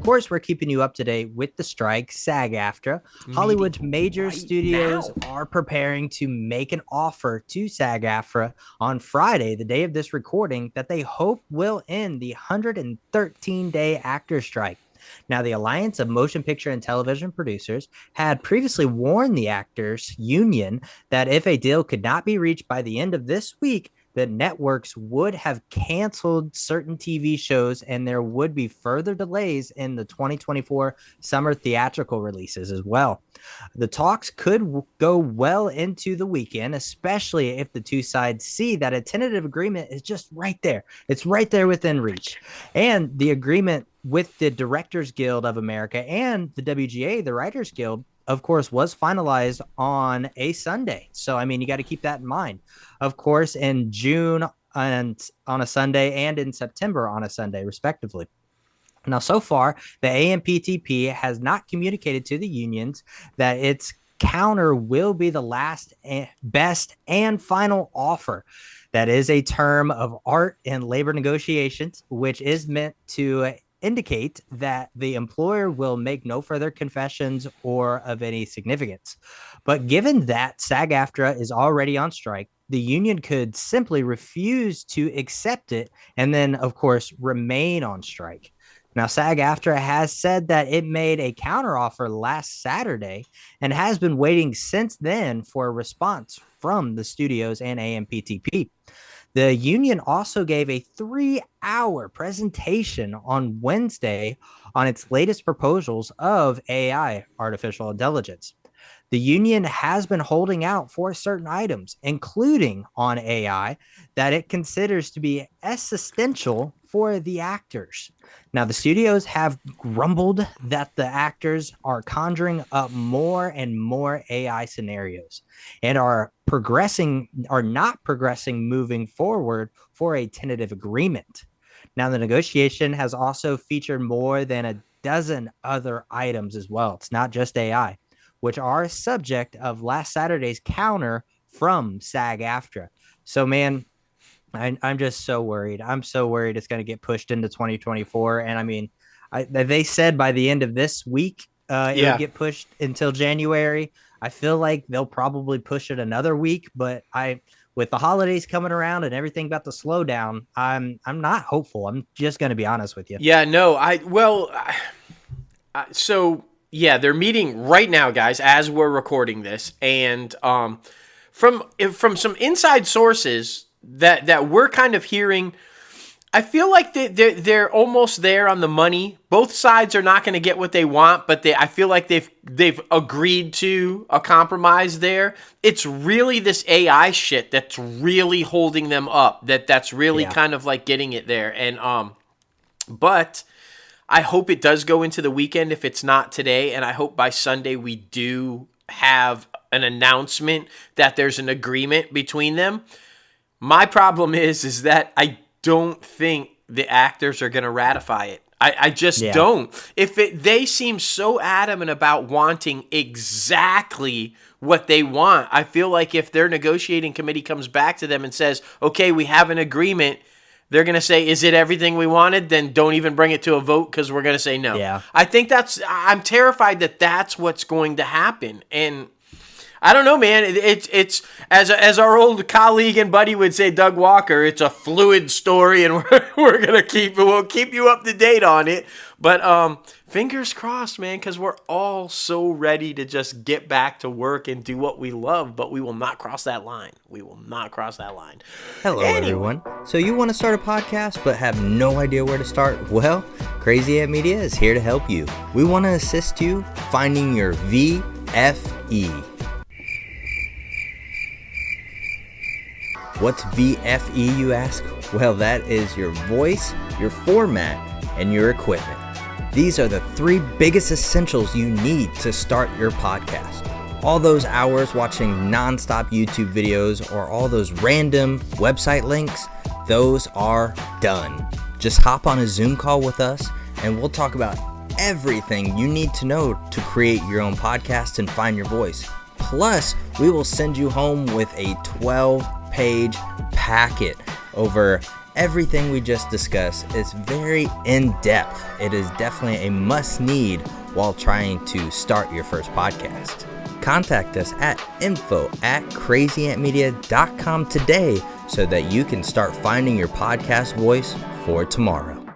course, we're keeping you up to date with the strike. SAG-AFTRA, Hollywood's major studios are preparing to make an offer to SAG-AFTRA on Friday, the day of this recording, that they hope will end the 113-day actor strike. Now, the Alliance of Motion Picture and Television Producers had previously warned the actors union that if a deal could not be reached by the end of this week, the networks would have canceled certain TV shows and there would be further delays in the 2024 summer theatrical releases as well. The talks could go well into the weekend, especially if the two sides see that a tentative agreement is just right there. It's right there within reach. And the agreement with the Directors Guild of America and the WGA, the Writers Guild, of course, was finalized on a Sunday. So, I mean, you got to keep that in mind. Of course, in June and on a Sunday and in September on a Sunday, respectively. Now, so far, the AMPTP has not communicated to the unions that its counter will be the last, best, and final offer. That is a term of art and labor negotiations, which is meant to indicate that the employer will make no further confessions or of any significance. But given that SAG-AFTRA is already on strike, the union could simply refuse to accept it and then, of course, remain on strike. Now, SAG-AFTRA has said that it made a counteroffer last Saturday and has been waiting since then for a response from the studios and AMPTP. The union also gave a 3-hour presentation on Wednesday on its latest proposals of AI, artificial intelligence. The union has been holding out for certain items, including on AI, that it considers to be existential for the actors. Now, the studios have grumbled that the actors are conjuring up more and more AI scenarios and are not progressing moving forward for a tentative agreement. Now, the negotiation has also featured more than a dozen other items as well. It's not just AI, which are a subject of last Saturday's counter from SAG-AFTRA. So, man, I'm just so worried. I'm so worried it's going to get pushed into 2024. And I mean, they said by the end of this week, it'll get pushed until January. I feel like they'll probably push it another week, but with the holidays coming around and everything about to slow down, I'm not hopeful. I'm just going to be honest with you. Yeah, no, so yeah, they're meeting right now, guys, as we're recording this. And from some inside sources that we're kind of hearing, I feel like they're almost there on the money. Both sides are not going to get what they want, but I feel like they've agreed to a compromise there. It's really this AI shit that's really holding them up. That's really kind of like getting it there. And but I hope it does go into the weekend if it's not today, and I hope by Sunday we do have an announcement that there's an agreement between them. My problem is that I don't think the actors are going to ratify it. I just don't. They seem so adamant about wanting exactly what they want. I feel like if their negotiating committee comes back to them and says, okay, we have an agreement, they're going to say, is it everything we wanted? Then don't even bring it to a vote because we're going to say no. Yeah. I think I'm terrified that that's what's going to happen. And I don't know, man. It's as our old colleague and buddy would say, Doug Walker, it's a fluid story, and we'll keep you up to date on it. But fingers crossed, man, because we're all so ready to just get back to work and do what we love, but we will not cross that line. We will not cross that line. Hello, everyone. So you want to start a podcast but have no idea where to start? Well, Crazy Ant Media is here to help you. We want to assist you finding your VFE. What's VFE, you ask? Well, that is your voice, your format, and your equipment. These are the 3 biggest essentials you need to start your podcast. All those hours watching nonstop YouTube videos or all those random website links, those are done. Just hop on a Zoom call with us and we'll talk about everything you need to know to create your own podcast and find your voice. Plus, we will send you home with a 12-page packet over Everything we just discussed is very in-depth. It is definitely a must-need while trying to start your first podcast. Contact us at info@crazyantmedia.com today so that you can start finding your podcast voice for tomorrow.